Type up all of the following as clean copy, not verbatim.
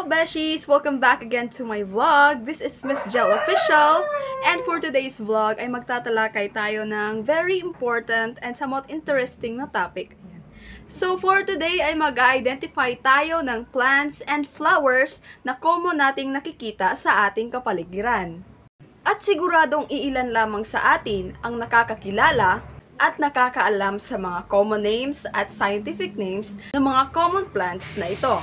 Beshies! Welcome back again to my vlog. This is Miss Jel Official. And for today's vlog ay magtatalakay tayo ng very important and somewhat interesting na topic. So for today ay mag-identify tayo ng plants and flowers na common nating nakikita sa ating kapaligiran. At siguradong iilan lamang sa atin ang nakakakilala at nakakaalam sa mga common names at scientific names ng mga common plants na ito.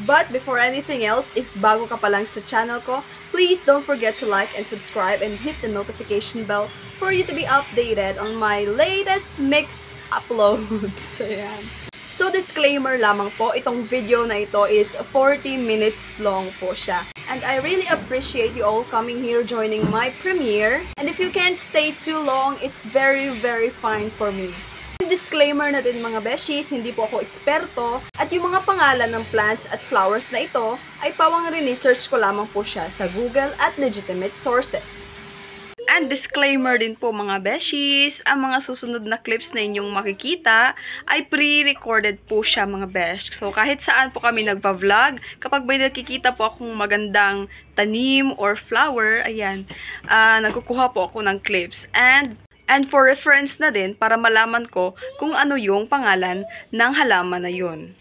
But before anything else, if bago ka pa lang sa channel ko, please don't forget to like and subscribe and hit the notification bell for you to be updated on my latest mix uploads. Ayan. So disclaimer lamang po, itong video na ito is 40 minutes long po siya. And I really appreciate you all coming here joining my premiere. And if you can't stay too long, it's very fine for me. Disclaimer na din mga beshies, hindi po ako eksperto at yung mga pangalan ng plants at flowers na ito ay pawang research ko lamang po siya sa Google at legitimate sources. And disclaimer din po mga beshies, ang mga susunod na clips na inyong makikita ay pre-recorded po siya mga besh. So kahit saan po kami nagpa-vlog, kapag may nakikita po akong magandang tanim or flower, ayan, nagkukuha po ako ng clips. And for reference na din, para malaman ko kung ano yung pangalan ng halaman na yun.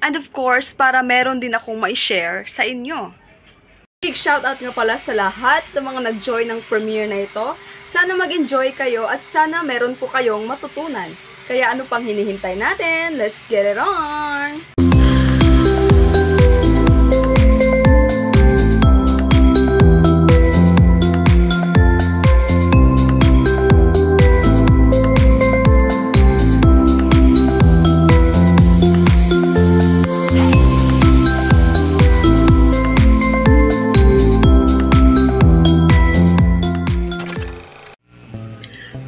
And of course, para meron din akong ma-share sa inyo. Big shoutout nga pala sa lahat ng mga nag-join ng premiere na ito. Sana mag-enjoy kayo at sana meron po kayong matutunan. Kaya ano pang hinihintay natin? Let's get it on!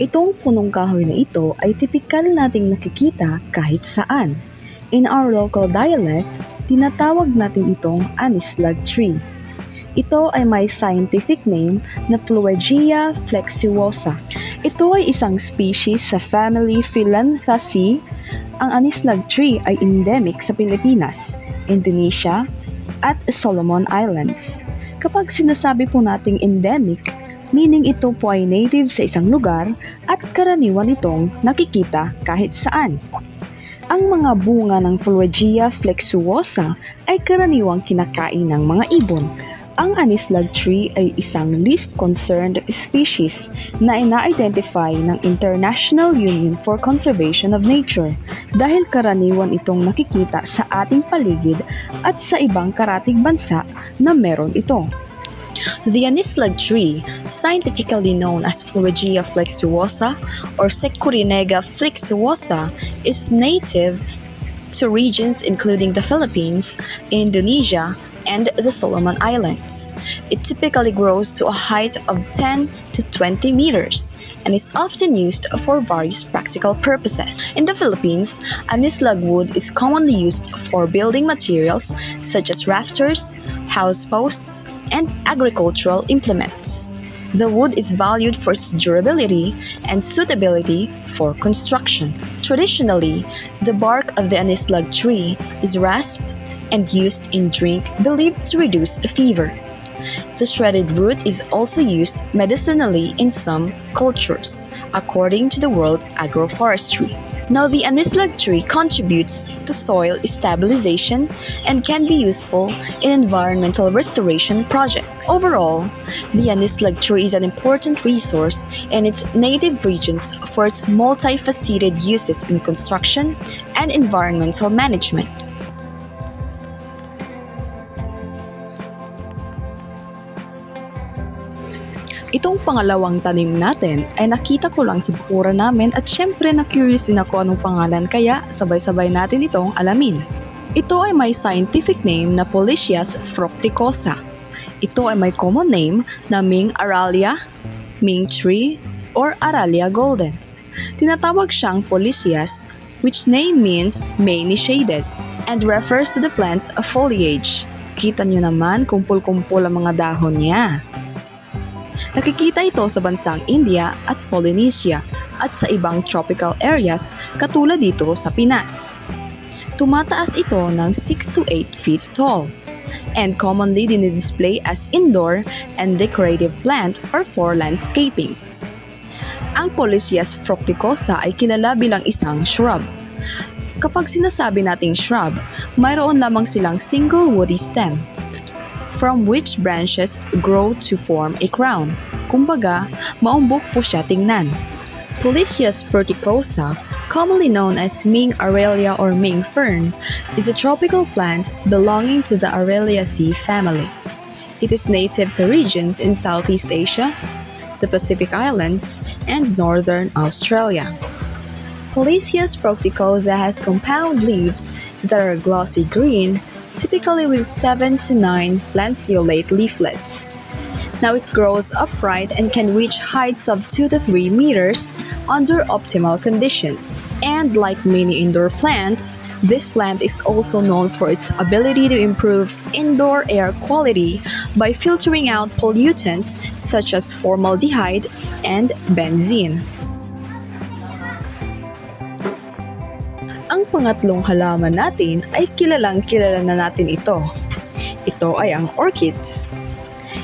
Itong punong kahoy na ito ay tipikal nating nakikita kahit saan. In our local dialect, tinatawag natin itong anislag tree. Ito ay may scientific name na Flowegea flexuosa. Ito ay isang species sa family Phyllanthaceae. Ang anislag tree ay endemic sa Pilipinas, Indonesia, at Solomon Islands. Kapag sinasabi po nating endemic, meaning ito po ay native sa isang lugar at karaniwan itong nakikita kahit saan. Ang mga bunga ng Flowegea flexuosa ay karaniwang kinakain ng mga ibon. Ang anislag tree ay isang least concerned species na ina-identify ng International Union for Conservation of Nature dahil karaniwan itong nakikita sa ating paligid at sa ibang karatig bansa na meron ito. The anislag tree, scientifically known as Flowegea flexuosa or Securinega flexuosa, is native to regions including the Philippines, Indonesia, and the Solomon Islands. It typically grows to a height of 10 to 20 meters and is often used for various practical purposes. In the Philippines, anislag wood is commonly used for building materials such as rafters, house posts, and agricultural implements. The wood is valued for its durability and suitability for construction. Traditionally, the bark of the anislag tree is rasped and used in drink believed to reduce a fever. The shredded root is also used medicinally in some cultures, according to the World Agroforestry. Now, the anislag tree contributes to soil stabilization and can be useful in environmental restoration projects. Overall, the anislag tree is an important resource in its native regions for its multifaceted uses in construction and environmental management. Itong pangalawang tanim natin ay nakita ko lang sa bakuran namin at syempre na-curious din ako anong pangalan kaya sabay-sabay natin itong alamin. Ito ay may scientific name na Polychias fructicosa. Ito ay may common name na Ming aralia, Ming tree, or Aralia golden. Tinatawag siyang Polychias, which name means many shaded and refers to the plant's foliage. Kita nyo naman kumpul-kumpul ang mga dahon niya. Nakikita ito sa bansang India at Polynesia at sa ibang tropical areas katulad dito sa Pinas. Tumataas ito ng 6 to 8 feet tall. and commonly dinidisplay as indoor and decorative plant or for landscaping. Ang Polycias fructicosa ay kilala bilang isang shrub. Kapag sinasabi nating shrub, mayroon lamang silang single woody stem, from which branches grow to form a crown. Kumbaga, maumbok po siya tingnan. Polycias fructicosa, commonly known as Ming Aralia or Ming fern, is a tropical plant belonging to the Araliaceae family. It is native to regions in Southeast Asia, the Pacific Islands, and northern Australia. Polycias fructicosa has compound leaves that are glossy green, typically with 7 to 9 lanceolate leaflets. Now it grows upright and can reach heights of 2 to 3 meters under optimal conditions. And like many indoor plants, this plant is also known for its ability to improve indoor air quality by filtering out pollutants such as formaldehyde and benzene. Ang pangatlong halaman natin ay kilala na natin ito. Ito ay ang orchids.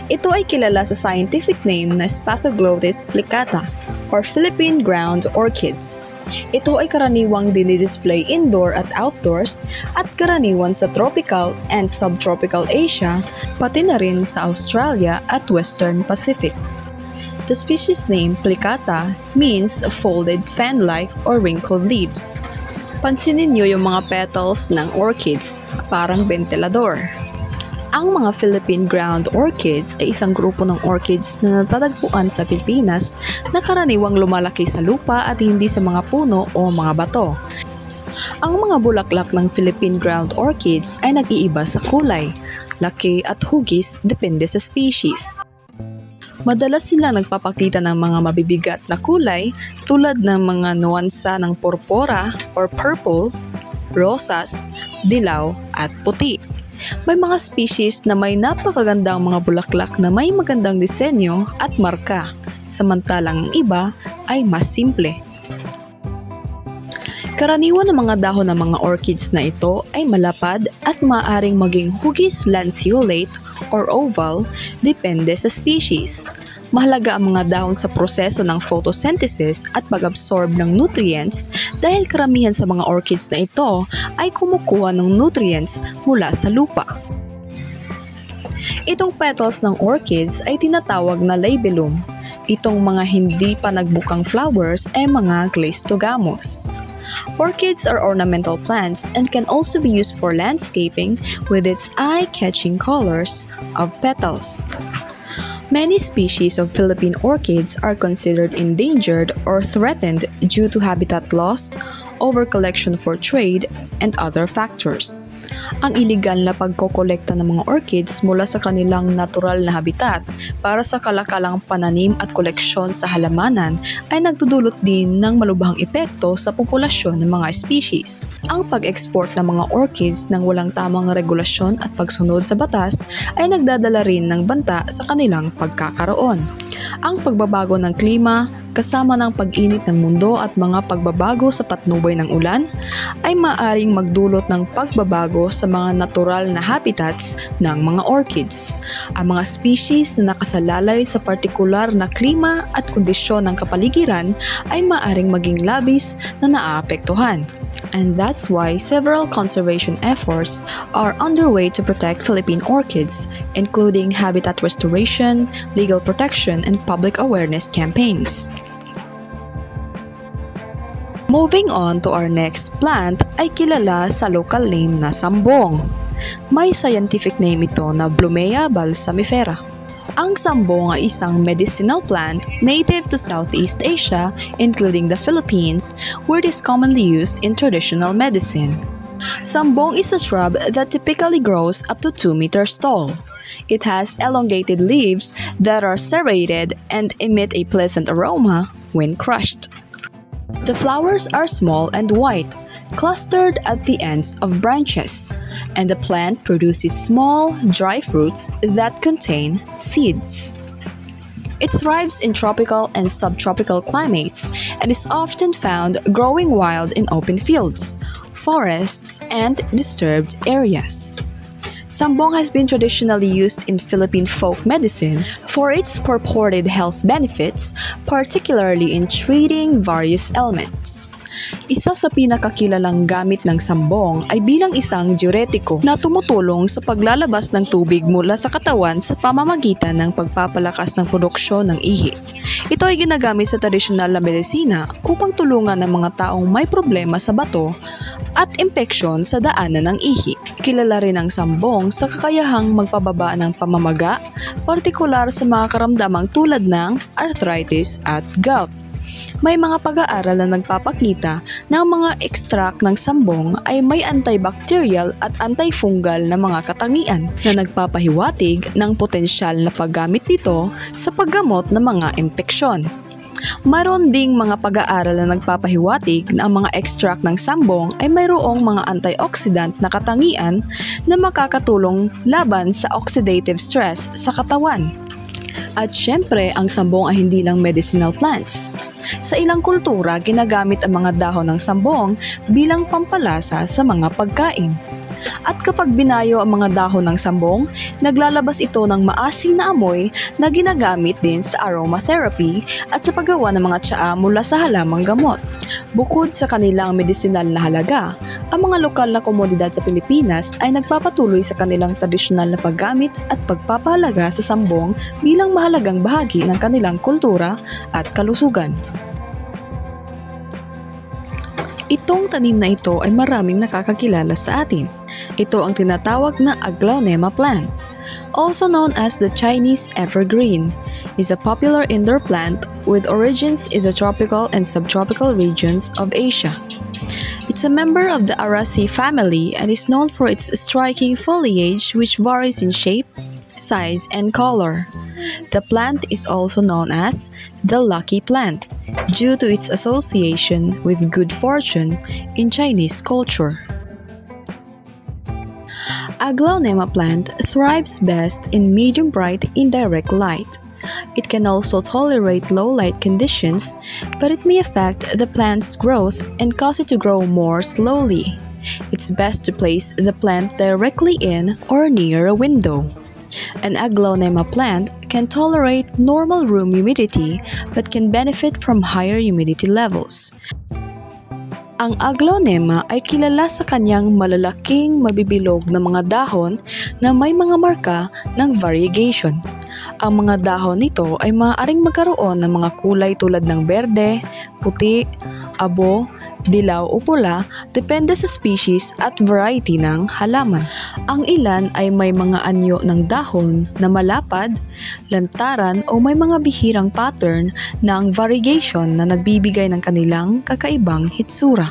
Ito ay kilala sa scientific name na Spathoglotis plicata or Philippine ground orchids. Ito ay karaniwang dinidisplay indoor at outdoors at karaniwan sa tropical and subtropical Asia, pati na rin sa Australia at Western Pacific. The species name plicata means folded fan-like or wrinkled leaves. Pansinin niyo yung mga petals ng orchids, parang ventilador. Ang mga Philippine ground orchids ay isang grupo ng orchids na natatagpuan sa Pilipinas na karaniwang lumalaki sa lupa at hindi sa mga puno o mga bato. Ang mga bulaklak ng Philippine ground orchids ay nag-iiba sa kulay, laki at hugis depende sa species. Madalas sila nagpapakita ng mga mabibigat na kulay tulad ng mga nuansa ng purpura or purple, rosas, dilaw at puti. May mga species na may napakagandang mga bulaklak na may magandang disenyo at marka, samantalang ang iba ay mas simple. Karaniwan ng mga dahon ng mga orchids na ito ay malapad at maaaring maging hugis lanceolate or oval, depende sa species. Mahalaga ang mga dahon sa proseso ng photosynthesis at pag-absorb ng nutrients dahil karamihan sa mga orchids na ito ay kumukuha ng nutrients mula sa lupa. Itong petals ng orchids ay tinatawag na labellum. Itong mga hindi pa nagbukang flowers ay mga cleistogamous. Orchids are ornamental plants and can also be used for landscaping with its eye-catching colors of petals. Many species of Philippine orchids are considered endangered or threatened due to habitat loss, overcollection for trade, and other factors. Ang iligal na pagkokolekta ng mga orchids mula sa kanilang natural na habitat para sa kalakalang pananim at koleksyon sa halamanan ay nagdudulot din ng malubhang epekto sa populasyon ng mga species. Ang pag-export ng mga orchids ng walang tamang regulasyon at pagsunod sa batas ay nagdadala rin ng banta sa kanilang pagkakaroon. Ang pagbabago ng klima, kasama ng pag-init ng mundo at mga pagbabago sa patnubay ng ulan, ay maaaring magdulot ng pagbabago sa mga natural na habitats ng mga orchids. Ang mga species na nakasalalay sa partikular na klima at kondisyon ng kapaligiran ay maaaring maging labis na naaapektuhan. And that's why several conservation efforts are underway to protect Philippine orchids, including habitat restoration, legal protection, and public awareness campaigns. Moving on to our next plant ay kilala sa local name na sambong. May scientific name ito na Blumea balsamifera. Ang sambong ay isang medicinal plant native to Southeast Asia, including the Philippines, where it is commonly used in traditional medicine. Sambong is a shrub that typically grows up to 2 meters tall. It has elongated leaves that are serrated and emit a pleasant aroma when crushed. The flowers are small and white, clustered at the ends of branches, and the plant produces small, dry fruits that contain seeds. It thrives in tropical and subtropical climates and is often found growing wild in open fields, forests, and disturbed areas. Sambong has been traditionally used in Philippine folk medicine for its purported health benefits, particularly in treating various ailments. Isa sa pinakakilalang gamit ng sambong ay bilang isang diuretiko na tumutulong sa paglalabas ng tubig mula sa katawan sa pamamagitan ng pagpapalakas ng produksyon ng ihi. Ito ay ginagamit sa tradisyonal na medisina upang tulungan ng mga taong may problema sa bato at impeksyon sa daanan ng ihi. Kilala rin ang sambong sa kakayahang magpababa ng pamamaga, partikular sa mga karamdamang tulad ng arthritis at gout. May mga pag-aaral na nagpapakita na ang mga extract ng sambong ay may antibacterial at antifungal na mga katangian na nagpapahiwatig ng potensyal na paggamit nito sa paggamot ng mga impeksyon. Mayroon ding mga pag-aaral na nagpapahiwatig na ang mga extract ng sambong ay mayroong mga antioxidant na katangian na makakatulong laban sa oxidative stress sa katawan. At syempre, ang sambong ay hindi lang medicinal plants. Sa ilang kultura, ginagamit ang mga dahon ng sambong bilang pampalasa sa mga pagkain. At kapag binayo ang mga dahon ng sambong, naglalabas ito ng maasim na amoy na ginagamit din sa aromatherapy at sa paggawa ng mga tsaa mula sa halamang gamot. Bukod sa kanilang medisinal na halaga, ang mga lokal na komunidad sa Pilipinas ay nagpapatuloy sa kanilang tradisyonal na paggamit at pagpapahalaga sa sambong bilang mahalagang bahagi ng kanilang kultura at kalusugan. Itong tanim na ito ay maraming nakakakilala sa atin. Ito ang tinatawag na Aglaonema plant. Also known as the Chinese evergreen, is a popular indoor plant with origins in the tropical and subtropical regions of Asia. It's a member of the Araceae family and is known for its striking foliage which varies in shape, size, and color. The plant is also known as the lucky plant due to its association with good fortune in Chinese culture. Aglaonema plant thrives best in medium bright indirect light. It can also tolerate low light conditions, but it may affect the plant's growth and cause it to grow more slowly. It's best to place the plant directly in or near a window. An Aglaonema plant can tolerate normal room humidity but can benefit from higher humidity levels. Ang Aglaonema ay kilala sa kanyang malalaking mabibilog na mga dahon na may mga marka ng variegation. Ang mga dahon nito ay maaaring magkaroon ng mga kulay tulad ng berde, puti, abo, dilaw o pula, depende sa species at variety ng halaman. Ang ilan ay may mga anyo ng dahon na malapad, lantaran o may mga bihirang pattern ng variegation na nagbibigay ng kanilang kakaibang hitsura.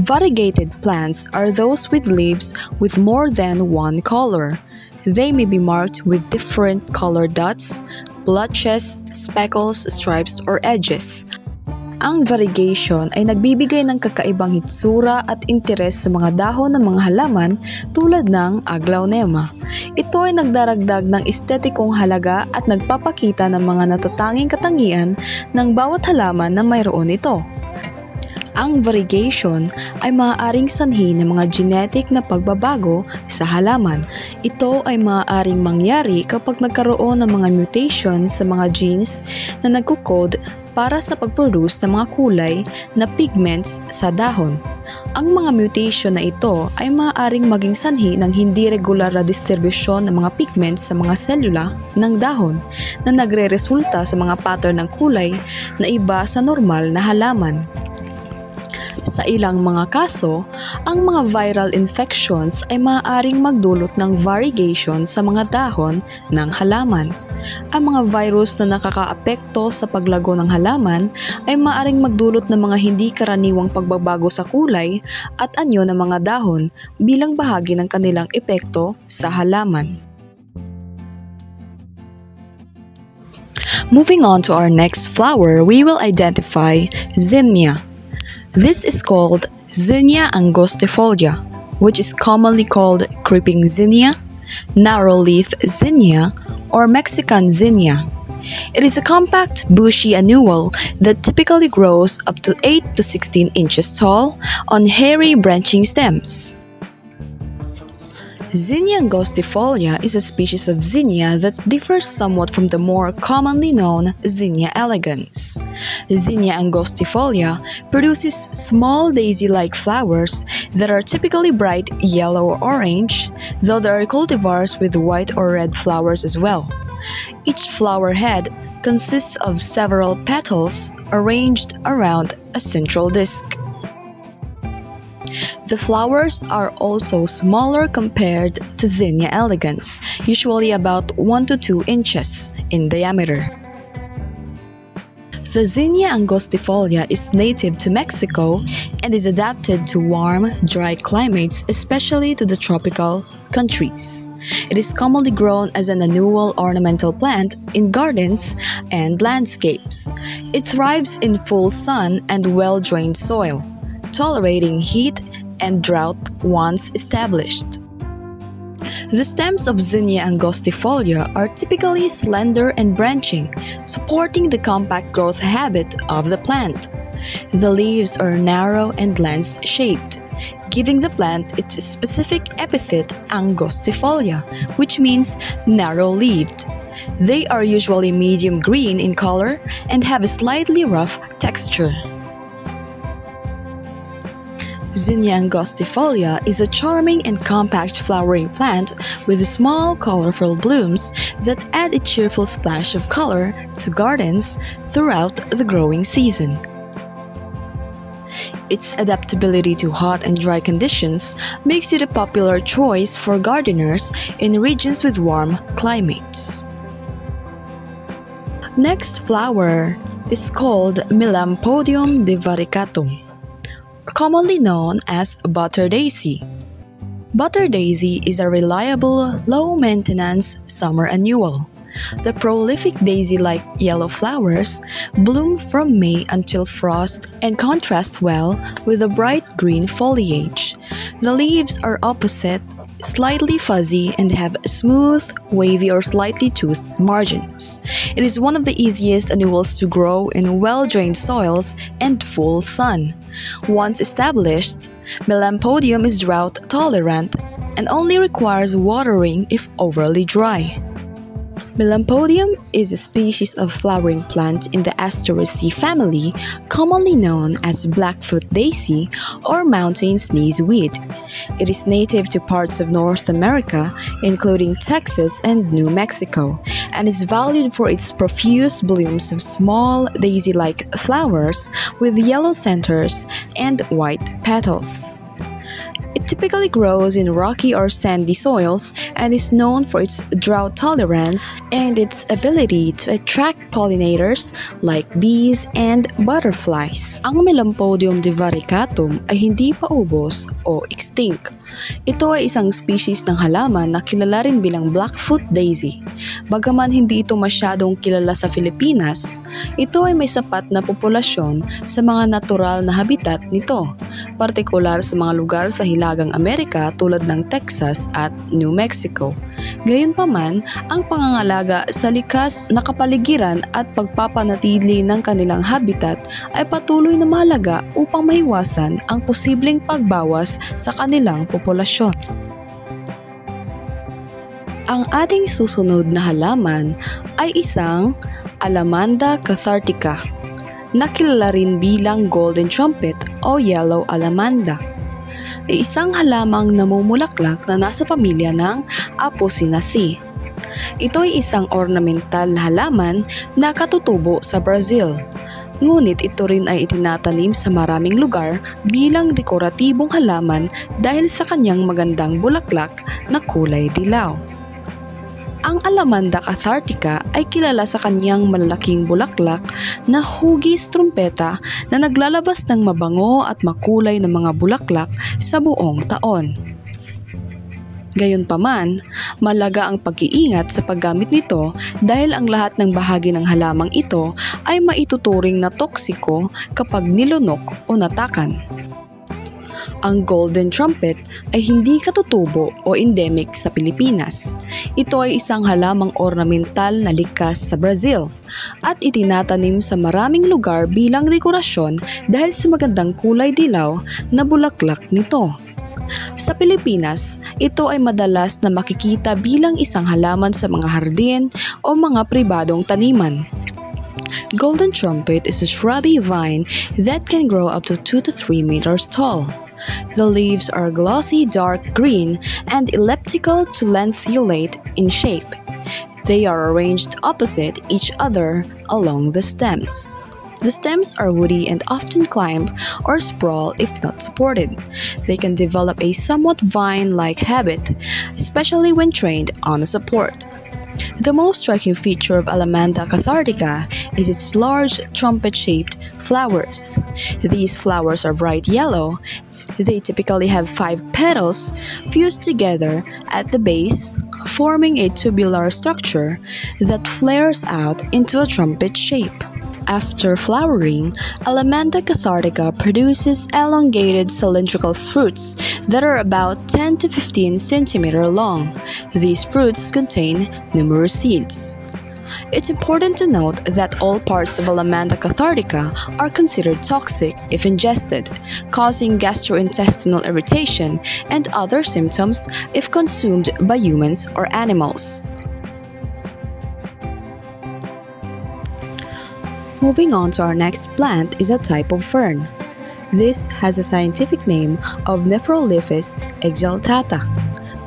Variegated plants are those with leaves with more than one color. They may be marked with different color dots, blotches, speckles, stripes, or edges. Ang variegation ay nagbibigay ng kakaibang hitsura at interes sa mga dahon ng mga halaman tulad ng Aglaonema. Ito ay nagdaragdag ng estetikong halaga at nagpapakita ng mga natatanging katangian ng bawat halaman na mayroon ito. Ang variegation ay maaaring sanhi ng mga genetic na pagbabago sa halaman. Ito ay maaaring mangyari kapag nagkaroon ng mga mutation sa mga genes na nagkukode para sa pag-produce ng mga kulay na pigments sa dahon. Ang mga mutation na ito ay maaaring maging sanhi ng hindi regular na distribusyon ng mga pigments sa mga selula ng dahon na nagre-resulta sa mga pattern ng kulay na iba sa normal na halaman. Sa ilang mga kaso, ang mga viral infections ay maaaring magdulot ng variegation sa mga dahon ng halaman. Ang mga virus na nakakaapekto sa paglago ng halaman ay maaaring magdulot ng mga hindi karaniwang pagbabago sa kulay at anyo ng mga dahon bilang bahagi ng kanilang epekto sa halaman. Moving on to our next flower, we will identify Zinnia. This is called Zinnia angustifolia, which is commonly called creeping zinnia, narrow-leaf zinnia, or Mexican zinnia. It is a compact, bushy annual that typically grows up to 8 to 16 inches tall on hairy branching stems. Zinnia angustifolia is a species of zinnia that differs somewhat from the more commonly known Zinnia elegans. Zinnia angustifolia produces small daisy-like flowers that are typically bright yellow or orange, though there are cultivars with white or red flowers as well. Each flower head consists of several petals arranged around a central disc. The flowers are also smaller compared to Zinnia elegans, usually about 1 to 2 inches in diameter. The Zinnia angustifolia is native to Mexico and is adapted to warm, dry climates, especially to the tropical countries. It is commonly grown as an annual ornamental plant in gardens and landscapes. It thrives in full sun and well-drained soil, tolerating heat and drought once established. The stems of Zinnia angustifolia are typically slender and branching, supporting the compact growth habit of the plant. The leaves are narrow and lance-shaped, giving the plant its specific epithet angustifolia, which means narrow-leaved. They are usually medium green in color and have a slightly rough texture. Zinnia angustifolia is a charming and compact flowering plant with small colorful blooms that add a cheerful splash of color to gardens throughout the growing season. Its adaptability to hot and dry conditions makes it a popular choice for gardeners in regions with warm climates. Next flower is called Melampodium divaricatum, commonly known as butter daisy. Butter daisy is a reliable, low-maintenance summer annual. The prolific daisy-like yellow flowers bloom from May until frost and contrast well with the bright green foliage. The leaves are opposite, slightly fuzzy, and have smooth, wavy or slightly toothed margins. It is one of the easiest annuals to grow in well-drained soils and full sun. Once established, Melampodium is drought tolerant and only requires watering if overly dry. Melampodium is a species of flowering plant in the Asteraceae family, commonly known as Blackfoot daisy or mountain sneezeweed. It is native to parts of North America, including Texas and New Mexico, and is valued for its profuse blooms of small daisy-like flowers with yellow centers and white petals. It typically grows in rocky or sandy soils and is known for its drought tolerance and its ability to attract pollinators like bees and butterflies. Ang Melampodium divaricatum ay hindi pa ubos o extinct. Ito ay isang species ng halaman na kilala rin bilang Blackfoot daisy. Bagaman hindi ito masyadong kilala sa Pilipinas, ito ay may sapat na populasyon sa mga natural na habitat nito, partikular sa mga lugar sa Hilagang Amerika tulad ng Texas at New Mexico. Gayunpaman, ang pangangalaga sa likas na kapaligiran at pagpapanatili ng kanilang habitat ay patuloy na mahalaga upang maiwasan ang posibleng pagbawas sa kanilang populasyon. Ang ating susunod na halaman ay isang Alamanda cathartica, na kilala rin bilang golden trumpet o yellow alamanda. Ay isang halamang namumulaklak na nasa pamilya ng Apocynaceae. Ito ay isang ornamental na halaman na katutubo sa Brazil. Ngunit ito rin ay itinatanim sa maraming lugar bilang dekoratibong halaman dahil sa kanyang magandang bulaklak na kulay dilaw. Ang Alamanda cathartica ay kilala sa kanyang malalaking bulaklak na hugis trumpeta na naglalabas ng mabango at makulay na mga bulaklak sa buong taon. Gayunpaman, malaga ang pag-iingat sa paggamit nito dahil ang lahat ng bahagi ng halamang ito ay maituturing na toksiko kapag nilunok o natakan. Ang golden trumpet ay hindi katutubo o endemic sa Pilipinas. Ito ay isang halamang ornamental na likas sa Brazil at itinatanim sa maraming lugar bilang dekorasyon dahil sa magandang kulay dilaw na bulaklak nito. Sa Pilipinas, ito ay madalas na makikita bilang isang halaman sa mga hardin o mga pribadong taniman. Golden trumpet is a shrubby vine that can grow up to 2 to 3 meters tall. The leaves are glossy dark green and elliptical to lanceolate in shape. They are arranged opposite each other along the stems. The stems are woody and often climb or sprawl if not supported. They can develop a somewhat vine-like habit, especially when trained on a support. The most striking feature of Alamanda cathartica is its large trumpet-shaped flowers. These flowers are bright yellow. They typically have 5 petals fused together at the base, forming a tubular structure that flares out into a trumpet shape. After flowering, Alamanda cathartica produces elongated cylindrical fruits that are about 10 to 15 centimeter long. These fruits contain numerous seeds. It's important to note that all parts of Alamanda cathartica are considered toxic if ingested, causing gastrointestinal irritation and other symptoms if consumed by humans or animals. Moving on to our next plant is a type of fern. This has a scientific name of Nephrolaphis exaltata,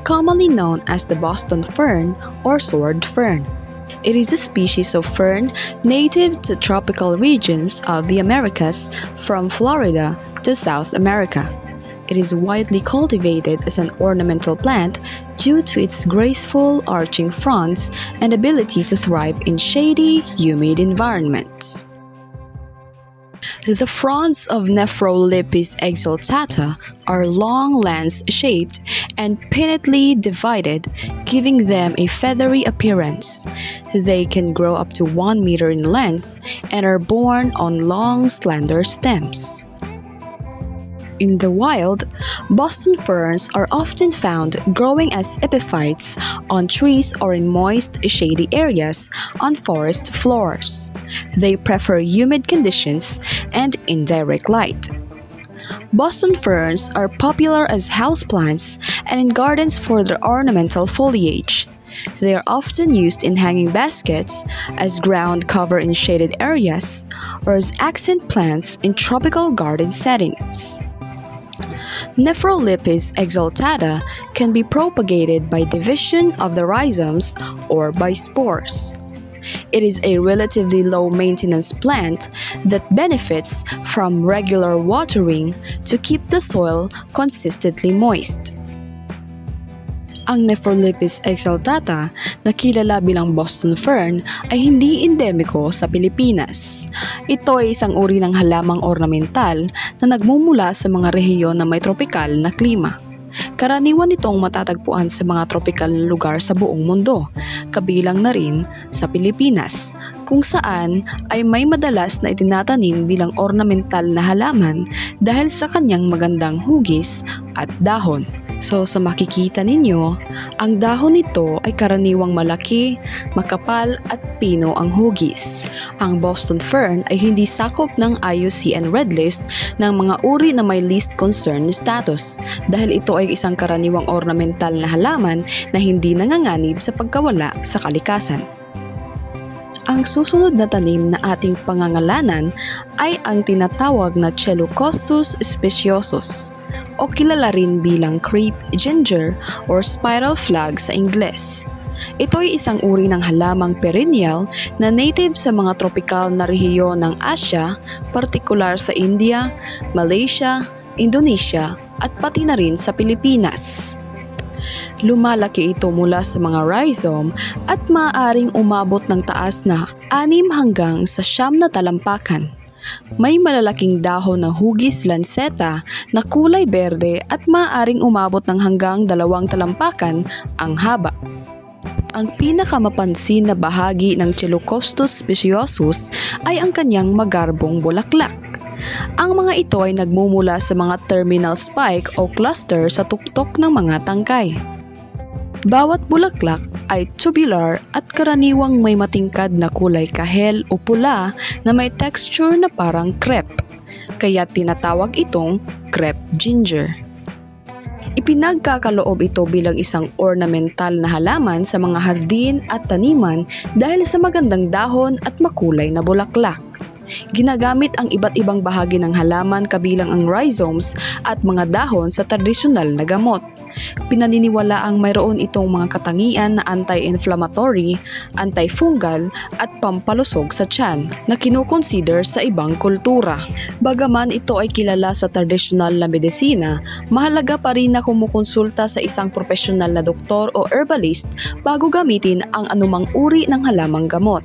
commonly known as the Boston fern or sword fern. It is a species of fern native to tropical regions of the Americas from Florida to South America. It is widely cultivated as an ornamental plant due to its graceful arching fronds and ability to thrive in shady, humid environments. The fronds of Nephrolaphis exaltata are long lance-shaped and pinnately divided, giving them a feathery appearance. They can grow up to 1 meter in length and are borne on long, slender stems. In the wild, Boston ferns are often found growing as epiphytes on trees or in moist, shady areas on forest floors. They prefer humid conditions and indirect light. Boston ferns are popular as houseplants and in gardens for their ornamental foliage. They are often used in hanging baskets, as ground cover in shaded areas, or as accent plants in tropical garden settings. Nephrolaphis exaltata can be propagated by division of the rhizomes or by spores. It is a relatively low-maintenance plant that benefits from regular watering to keep the soil consistently moist. Ang Nephrolaphis exaltata, na kilala bilang Boston fern, ay hindi endemiko sa Pilipinas. Ito ay isang uri ng halamang ornamental na nagmumula sa mga rehiyon na may tropikal na klima. Karaniwan itong matatagpuan sa mga tropikal na lugar sa buong mundo, kabilang na rin sa Pilipinas, kung saan ay may madalas na itinatanim bilang ornamental na halaman dahil sa kanyang magandang hugis at dahon. So sa makikita ninyo, ang dahon nito ay karaniwang malaki, makapal at pino ang hugis. Ang Boston fern ay hindi sakop ng IUCN Red List ng mga uri na may least concern status dahil ito ay isang karaniwang ornamental na halaman na hindi nanganganib sa pagkawala sa kalikasan. Ang susunod na tanim na ating pangangalanan ay ang tinatawag na Chelocostus speciosus o kilala rin bilang crepe ginger or spiral flag sa Ingles. Ito ay isang uri ng halamang perennial na native sa mga tropikal na rehiyon ng Asya, partikular sa India, Malaysia, Indonesia at pati na rin sa Pilipinas. Lumalaki ito mula sa mga rhizome at maaaring umabot ng taas na 6 hanggang sa 9 na talampakan. May malalaking dahon na hugis lanceta na kulay berde at maaaring umabot ng hanggang 2 talampakan ang haba. Ang pinakamapansin na bahagi ng Chelocostus speciosus ay ang kanyang magarbong bulaklak. Ang mga ito ay nagmumula sa mga terminal spike o cluster sa tuktok ng mga tangkay. Bawat bulaklak ay tubular at karaniwang may matingkad na kulay kahel o pula na may texture na parang crepe, kaya tinatawag itong crepe ginger. Ipinagkakaloob ito bilang isang ornamental na halaman sa mga hardin at taniman dahil sa magandang dahon at makulay na bulaklak. Ginagamit ang iba't ibang bahagi ng halaman kabilang ang rhizomes at mga dahon sa tradisyonal na gamot. Pinaniniwala ang mayroon itong mga katangian na anti-inflammatory, antifungal at pampalusog sa tiyan na kinukonsider sa ibang kultura. Bagaman ito ay kilala sa tradisyonal na medisina, mahalaga pa rin na kumukonsulta sa isang profesional na doktor o herbalist bago gamitin ang anumang uri ng halamang gamot.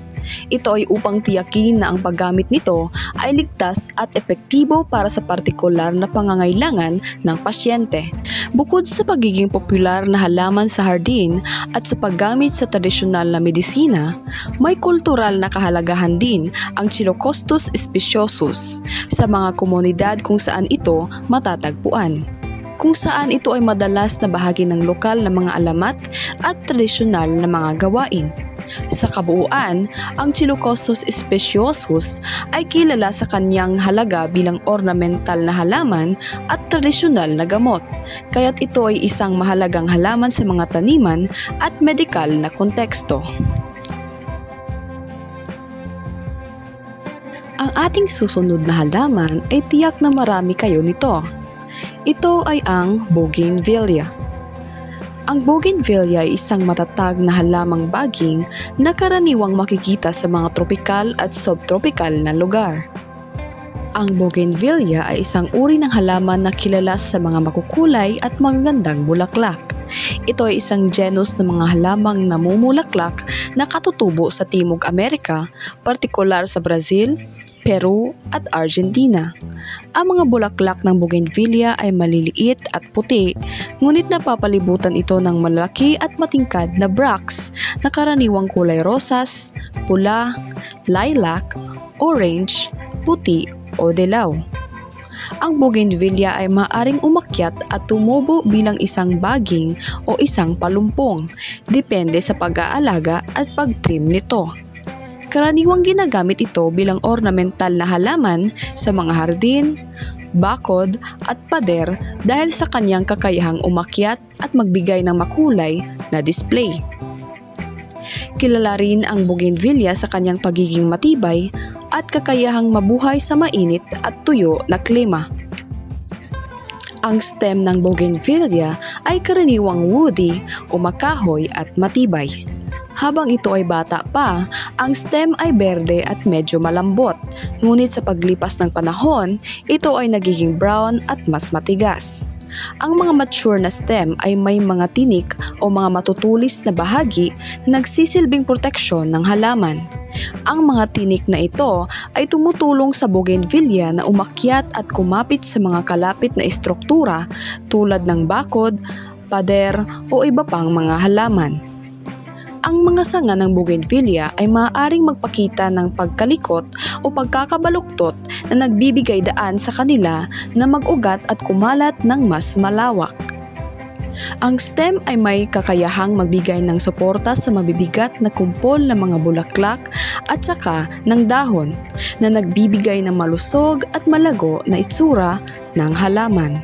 Ito ay upang tiyakin na ang paggamit nito ay ligtas at epektibo para sa partikular na pangangailangan ng pasyente. Bukod sa pagiging popular na halaman sa hardin at sa paggamit sa tradisyonal na medisina, may kultural na kahalagahan din ang Psilocystus speciosus sa mga komunidad kung saan ito matatagpuan. Kung saan ito ay madalas na bahagi ng lokal na mga alamat at tradisyonal na mga gawain. Sa kabuuan, ang Psilocystus speciosus ay kilala sa kanyang halaga bilang ornamental na halaman at tradisyonal na gamot, kaya't ito ay isang mahalagang halaman sa mga taniman at medikal na konteksto. Ang ating susunod na halaman ay tiyak na marami kayo nito. Ito ay ang bougainvillea. Ang bougainvillea ay isang matatag na halamang baging na karaniwang makikita sa mga tropikal at subtropikal na lugar. Ang bougainvillea ay isang uri ng halaman na kilala sa mga makukulay at magagandang bulaklak. Ito ay isang genus ng mga halamang namumulaklak na katutubo sa Timog Amerika, partikular sa Brazil, Peru at Argentina. Ang mga bulaklak ng bougainvillea ay maliliit at puti, ngunit napapalibutan ito ng malaki at matingkad na bracts na karaniwang kulay rosas, pula, lilac, orange, puti o dilaw. Ang bougainvillea ay maaaring umakyat at tumubo bilang isang baging o isang palumpong, depende sa pag-aalaga at pag-trim nito. Karaniwang ginagamit ito bilang ornamental na halaman sa mga hardin, bakod at pader dahil sa kanyang kakayahang umakyat at magbigay ng makulay na display. Kilala rin ang bougainvillea sa kanyang pagiging matibay at kakayahang mabuhay sa mainit at tuyo na klima. Ang stem ng bougainvillea ay karaniwang woody o makahoy at matibay. Habang ito ay bata pa, ang stem ay berde at medyo malambot, ngunit sa paglipas ng panahon, ito ay nagiging brown at mas matigas. Ang mga mature na stem ay may mga tinik o mga matutulis na bahagi na nagsisilbing proteksyon ng halaman. Ang mga tinik na ito ay tumutulong sa bougainvillea na umakyat at kumapit sa mga kalapit na estruktura tulad ng bakod, pader o iba pang mga halaman. Ang mga sanga ng bougainvillea ay maaaring magpakita ng pagkalikot o pagkakabaluktot na nagbibigay daan sa kanila na mag-ugat at kumalat ng mas malawak. Ang stem ay may kakayahang magbigay ng suporta sa mabibigat na kumpol ng mga bulaklak at saka ng dahon na nagbibigay ng malusog at malago na itsura ng halaman.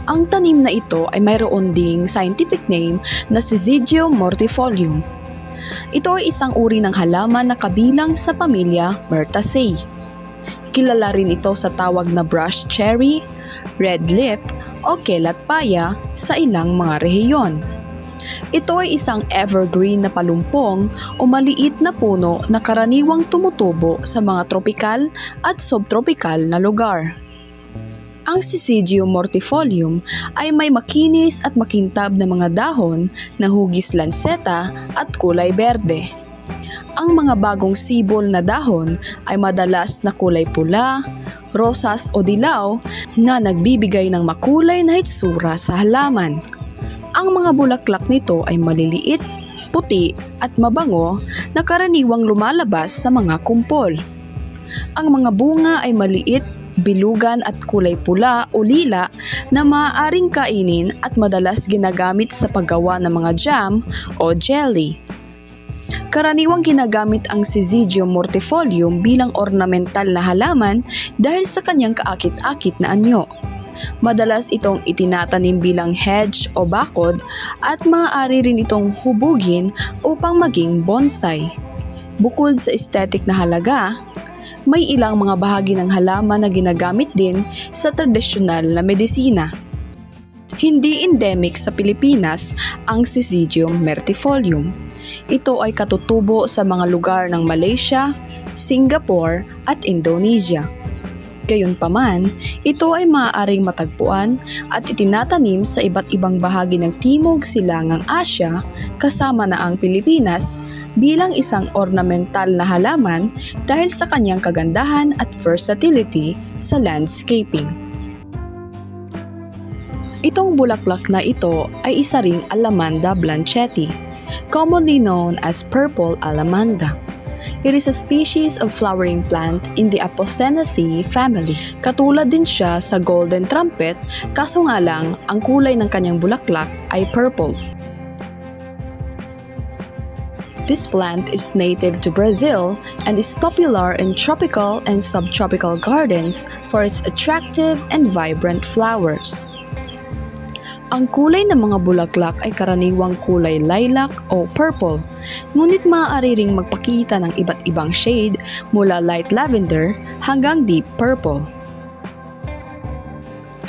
Ang tanim na ito ay mayroon ding scientific name na Syzygium mortifolium. Ito ay isang uri ng halaman na kabilang sa pamilya Myrtaceae. Kilala rin ito sa tawag na brush cherry, red lip o kelatpaya sa ilang mga rehiyon. Ito ay isang evergreen na palumpong o maliit na puno na karaniwang tumutubo sa mga tropikal at subtropikal na lugar. Ang Syzygium mortifolium ay may makinis at makintab na mga dahon na hugis lanseta at kulay berde. Ang mga bagong sibol na dahon ay madalas na kulay pula, rosas o dilaw na nagbibigay ng makulay na hitsura sa halaman. Ang mga bulaklak nito ay maliliit, puti at mabango na karaniwang lumalabas sa mga kumpol. Ang mga bunga ay maliit, bilugan at kulay pula o lila na maaaring kainin at madalas ginagamit sa paggawa ng mga jam o jelly. Karaniwang ginagamit ang Syzygium mortifolium bilang ornamental na halaman dahil sa kanyang kaakit-akit na anyo. Madalas itong itinatanim bilang hedge o bakod at maaari rin itong hubugin upang maging bonsai. Bukod sa aesthetic na halaga, may ilang mga bahagi ng halaman na ginagamit din sa tradisyonal na medisina. Hindi endemic sa Pilipinas ang Syzygium mortifolium. Ito ay katutubo sa mga lugar ng Malaysia, Singapore at Indonesia. Gayunpaman, ito ay maaaring matagpuan at itinatanim sa iba't ibang bahagi ng Timog Silangang Asya kasama na ang Pilipinas bilang isang ornamental na halaman dahil sa kanyang kagandahan at versatility sa landscaping. Itong bulaklak na ito ay isa ring Alamanda Blanchetti, commonly known as purple alamanda. It is a species of flowering plant in the Apocynaceae family. Katulad din siya sa golden trumpet, kaso nga lang ang kulay ng kanyang bulaklak ay purple. This plant is native to Brazil and is popular in tropical and subtropical gardens for its attractive and vibrant flowers. Ang kulay ng mga bulaklak ay karaniwang kulay lilac o purple, ngunit maaari ring magpakita ng iba't ibang shade mula light lavender hanggang deep purple.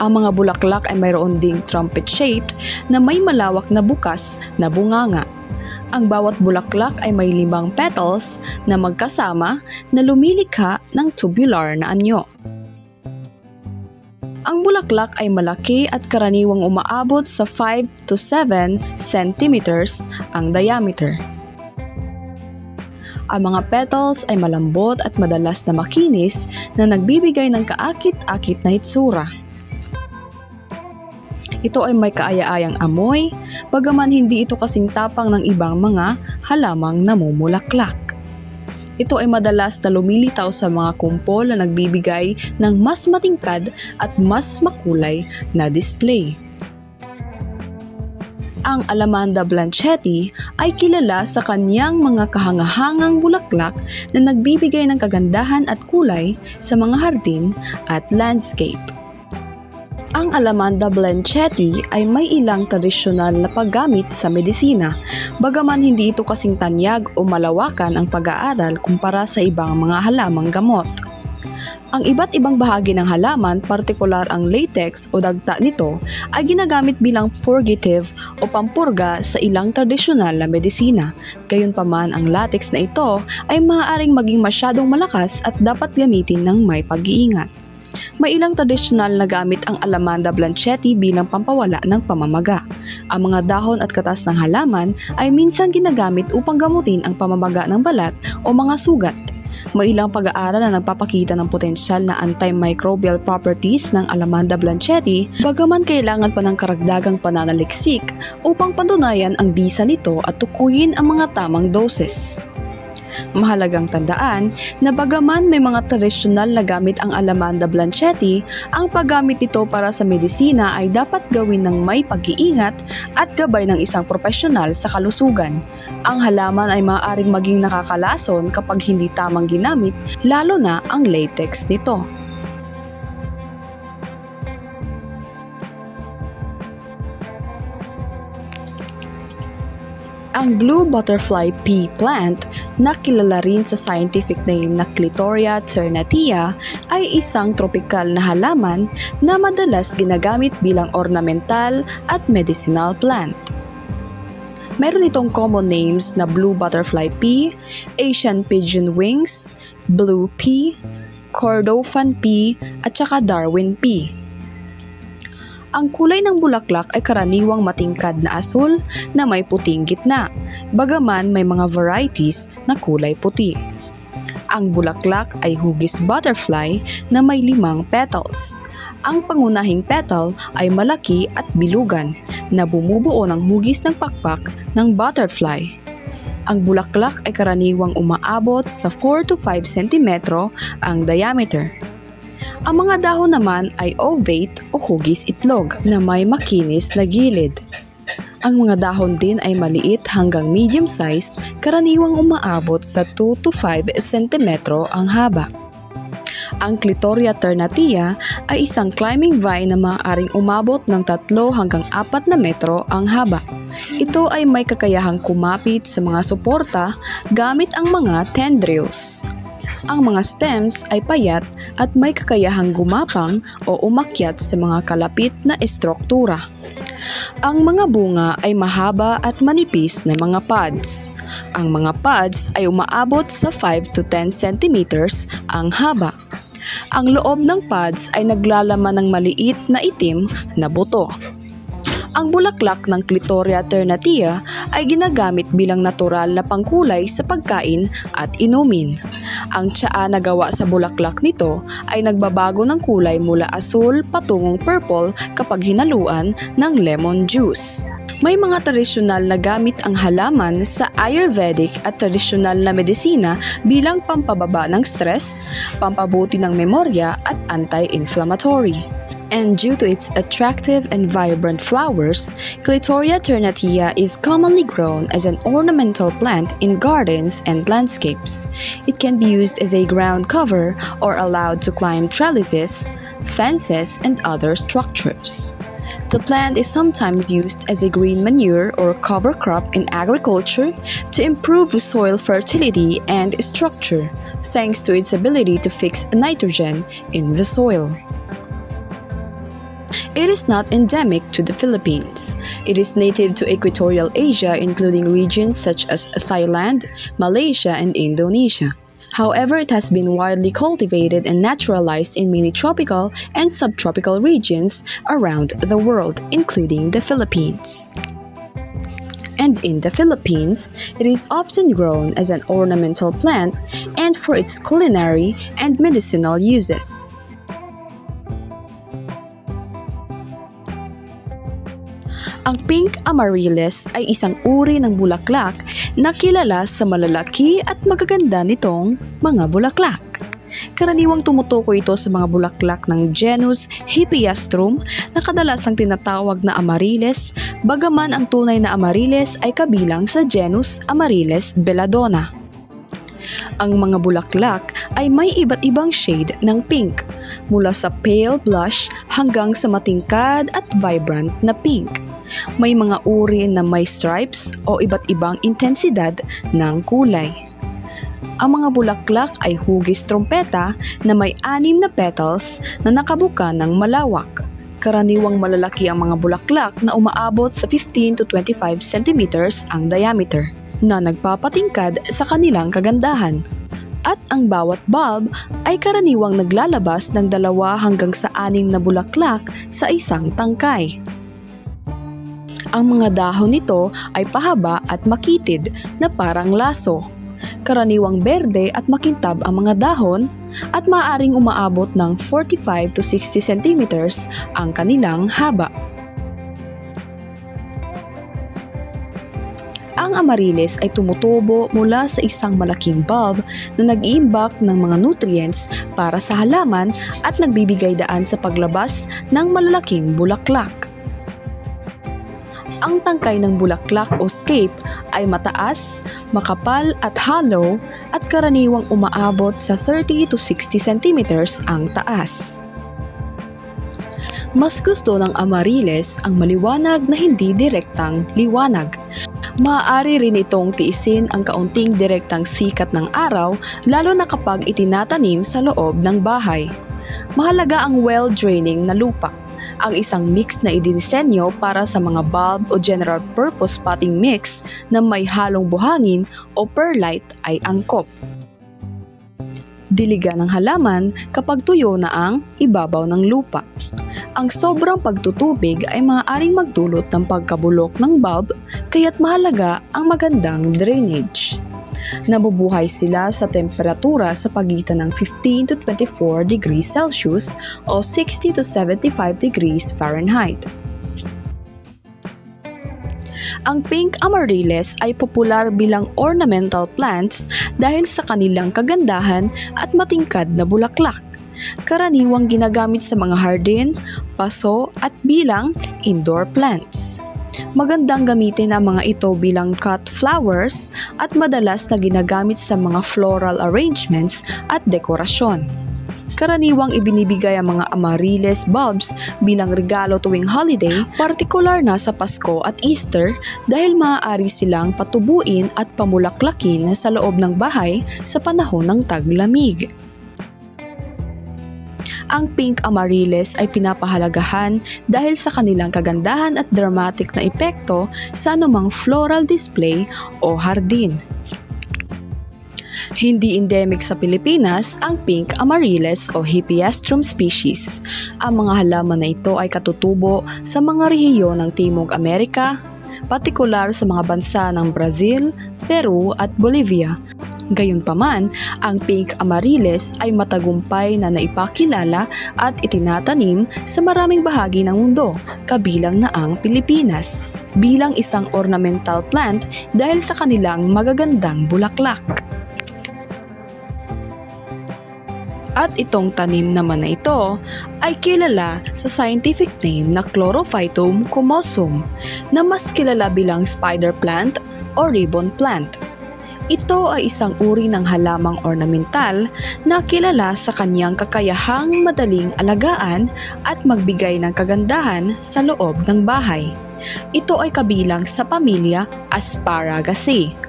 Ang mga bulaklak ay mayroon ding trumpet-shaped na may malawak na bukas na bunganga. Ang bawat bulaklak ay may 5 petals na magkasama na lumilikha ng tubular na anyo. Ang bulaklak ay malaki at karaniwang umaabot sa 5 to 7 centimeters ang diameter. Ang mga petals ay malambot at madalas na makinis na nagbibigay ng kaakit-akit na itsura. Ito ay may kaaya-ayang amoy, bagaman hindi ito kasing tapang ng ibang mga halamang namumulaklak. Ito ay madalas na lumilitaw sa mga kumpol na nagbibigay ng mas matingkad at mas makulay na display. Ang Alamanda Blanchetti ay kilala sa kanyang mga kahangahangang bulaklak na nagbibigay ng kagandahan at kulay sa mga hardin at landscape. Ang Alamanda Blanchetti ay may ilang tradisyonal na paggamit sa medisina, bagaman hindi ito kasing tanyag o malawakan ang pag-aaral kumpara sa ibang mga halamang gamot. Ang iba't ibang bahagi ng halaman, partikular ang latex o dagta nito, ay ginagamit bilang purgative o pampurga sa ilang tradisyonal na medisina. Gayunpaman, ang latex na ito ay maaaring maging masyadong malakas at dapat gamitin ng may pag-iingat. May ilang tradisyonal na gamit ang Alamanda Blanchetti bilang pampawala ng pamamaga. Ang mga dahon at katas ng halaman ay minsan ginagamit upang gamutin ang pamamaga ng balat o mga sugat. May ilang pag-aaral na nagpapakita ng potensyal na antimicrobial properties ng Alamanda Blanchetti, bagaman kailangan pa ng karagdagang pananaliksik upang patunayan ang bisa nito at tukuyin ang mga tamang doses. Mahalagang tandaan na bagaman may mga tradisyonal na gamit ang Alamanda Blanchetti, ang paggamit nito para sa medisina ay dapat gawin ng may pag-iingat at gabay ng isang profesional sa kalusugan. Ang halaman ay maaaring maging nakakalason kapag hindi tamang ginamit, lalo na ang latex nito. Ang blue butterfly pea plant, na kilala rin sa scientific name na Clitoria ternatea, ay isang tropikal na halaman na madalas ginagamit bilang ornamental at medicinal plant. Meron itong common names na blue butterfly pea, Asian pigeon wings, blue pea, Kordofan pea, at saka Darwin pea. Ang kulay ng bulaklak ay karaniwang matingkad na asul na may puting gitna, bagaman may mga varieties na kulay puti. Ang bulaklak ay hugis butterfly na may 5 petals. Ang pangunahing petal ay malaki at bilugan na bumubuo ng hugis ng pakpak ng butterfly. Ang bulaklak ay karaniwang umaabot sa 4 to 5 cm ang diameter. Ang mga dahon naman ay ovate o hugis itlog na may makinis na gilid. Ang mga dahon din ay maliit hanggang medium-sized, karaniwang umaabot sa 2 to 5 cm ang haba. Ang Clitoria ternatia ay isang climbing vine na maaaring umabot ng 3 hanggang 4 na metro ang haba. Ito ay may kakayahang kumapit sa mga suporta gamit ang mga tendrils. Ang mga stems ay payat at may kakayahang gumapang o umakyat sa mga kalapit na estruktura. Ang mga bunga ay mahaba at manipis na mga pods. Ang mga pods ay umaabot sa 5 to 10 centimeters ang haba. Ang loob ng pods ay naglalaman ng maliit na itim na buto. Ang bulaklak ng Clitoria ternatia ay ginagamit bilang natural na pangkulay sa pagkain at inumin. Ang tsaa na gawa sa bulaklak nito ay nagbabago ng kulay mula asul patungong purple kapag hinaluan ng lemon juice. May mga tradisyonal na gamit ang halaman sa Ayurvedic at tradisyonal na medisina bilang pampababa ng stress, pampabuti ng memorya at anti-inflammatory. And due to its attractive and vibrant flowers, Clitoria ternatia is commonly grown as an ornamental plant in gardens and landscapes. It can be used as a ground cover or allowed to climb trellises, fences, and other structures. The plant is sometimes used as a green manure or cover crop in agriculture to improve soil fertility and structure, thanks to its ability to fix nitrogen in the soil. It is not endemic to the Philippines. It is native to Equatorial Asia, including regions such as Thailand, Malaysia, and Indonesia. However, it has been widely cultivated and naturalized in many tropical and subtropical regions around the world, including the Philippines. And in the Philippines, it is often grown as an ornamental plant and for its culinary and medicinal uses. Ang pink amaryllis ay isang uri ng bulaklak na kilala sa malalaki at magaganda nitong mga bulaklak. Karaniwang tumutukoy ito sa mga bulaklak ng genus Hippeastrum na kadalasang tinatawag na amaryllis, bagaman ang tunay na amaryllis ay kabilang sa genus Amaryllis belladonna. Ang mga bulaklak ay may iba't ibang shade ng pink, mula sa pale blush hanggang sa matingkad at vibrant na pink. May mga uri na may stripes o iba't ibang intensidad ng kulay. Ang mga bulaklak ay hugis trumpeta na may 6 na petals na nakabuka ng malawak. Karaniwang malalaki ang mga bulaklak na umaabot sa 15 to 25 centimeters ang diameter, na nagpapatingkad sa kanilang kagandahan. At ang bawat bulb ay karaniwang naglalabas ng 2 hanggang sa 6 na bulaklak sa isang tangkay. Ang mga dahon nito ay pahaba at makitid na parang laso. Karaniwang berde at makintab ang mga dahon at maaaring umaabot ng 45 to 60 centimeters ang kanilang haba. Ang amaryllis ay tumutubo mula sa isang malaking bulb na nag-iimbak ng mga nutrients para sa halaman at nagbibigay daan sa paglabas ng malalaking bulaklak. Ang tangkay ng bulaklak o scape ay mataas, makapal at hollow at karaniwang umaabot sa 30 to 60 centimeters ang taas. Mas gusto ng amaryllis ang maliwanag na hindi direktang liwanag. Maaari rin itong tiisin ang kaunting direktang sikat ng araw, lalo na kapag itinatanim sa loob ng bahay. Mahalaga ang well-draining na lupa. Ang isang mix na idinisenyo para sa mga bulb o general purpose potting mix na may halong buhangin o perlite ay angkop. Diligan ng halaman kapag tuyo na ang ibabaw ng lupa. Ang sobrang pagtutubig ay maaaring magdulot ng pagkabulok ng bulb, kaya't mahalaga ang magandang drainage. Nabubuhay sila sa temperatura sa pagitan ng 15 to 24 degrees Celsius o 60 to 75 degrees Fahrenheit. Ang pink amaryllis ay popular bilang ornamental plants dahil sa kanilang kagandahan at matingkad na bulaklak. Karaniwang ginagamit sa mga hardin, paso at bilang indoor plants. Magandang gamitin ang mga ito bilang cut flowers at madalas na ginagamit sa mga floral arrangements at dekorasyon. Karaniwang ibinibigay ang mga amaryllis bulbs bilang regalo tuwing holiday, partikular na sa Pasko at Easter dahil maaari silang patubuin at pamulaklakin sa loob ng bahay sa panahon ng taglamig. Ang pink amaryllis ay pinapahalagahan dahil sa kanilang kagandahan at dramatic na epekto sa anumang floral display o hardin. Hindi endemic sa Pilipinas ang pink amaryllis o Hippeastrum species. Ang mga halaman na ito ay katutubo sa mga rehiyon ng Timog Amerika, partikular sa mga bansa ng Brazil, Peru at Bolivia. Gayunpaman, ang pink amaryllis ay matagumpay na naipakilala at itinatanim sa maraming bahagi ng mundo, kabilang na ang Pilipinas, bilang isang ornamental plant dahil sa kanilang magagandang bulaklak. At itong tanim naman na ito ay kilala sa scientific name na Chlorophytum comosum na mas kilala bilang spider plant o ribbon plant. Ito ay isang uri ng halamang ornamental na kilala sa kanyang kakayahang madaling alagaan at magbigay ng kagandahan sa loob ng bahay. Ito ay kabilang sa pamilya Asparagaceae.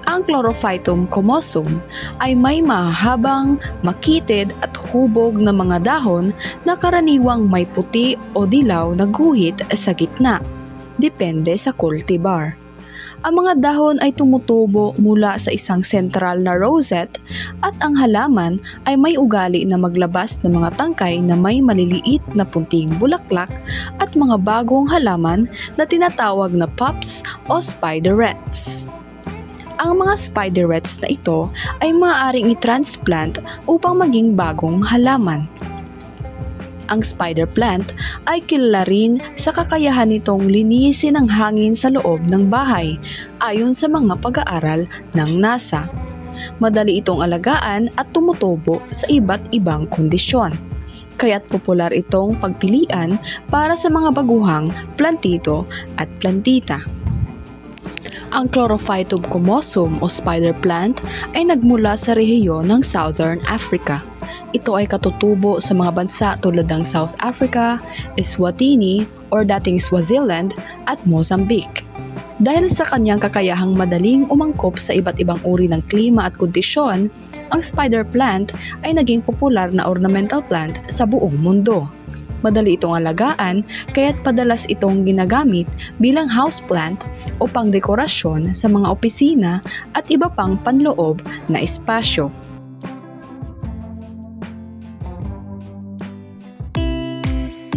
Ang Chlorophytum comosum ay may mahabang, makitid at hubog na mga dahon na karaniwang may puti o dilaw na guhit sa gitna, depende sa cultivar. Ang mga dahon ay tumutubo mula sa isang sentral na rosette at ang halaman ay may ugali na maglabas ng mga tangkay na may maliliit na punting bulaklak at mga bagong halaman na tinatawag na pups o spiderets. Ang mga spiderets na ito ay maaaring i-transplant upang maging bagong halaman. Ang spider plant ay kilala rin sa kakayahan nitong linisin ang hangin sa loob ng bahay, ayon sa mga pag-aaral ng NASA. Madali itong alagaan at tumutubo sa iba't ibang kondisyon. Kaya't popular itong pagpilian para sa mga baguhang plantito at plantita. Ang Chlorophytum comosum o spider plant ay nagmula sa rehiyon ng Southern Africa. Ito ay katutubo sa mga bansa tulad ng South Africa, Eswatini or dating Swaziland at Mozambique. Dahil sa kanyang kakayahang madaling umangkop sa iba't ibang uri ng klima at kondisyon, ang spider plant ay naging popular na ornamental plant sa buong mundo. Madali itong alagaan, kaya't padalas itong ginagamit bilang houseplant o pangdekorasyon sa mga opisina at iba pang panloob na espasyo.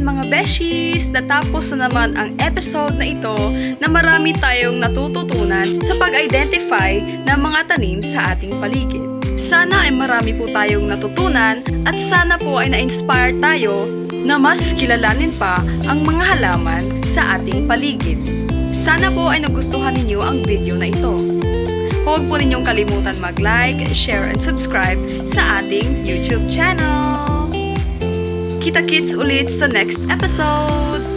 Mga beshies, natapos na naman ang episode na ito na marami tayong natututunan sa pag-identify ng mga tanim sa ating paligid. Sana ay marami po tayong natutunan at sana po ay na-inspire tayo na mas kilalanin pa ang mga halaman sa ating paligid. Sana po ay nagustuhan ninyo ang video na ito. Huwag po ninyong kalimutan mag-like, share, and subscribe sa ating YouTube channel. Kita-kits ulit sa next episode!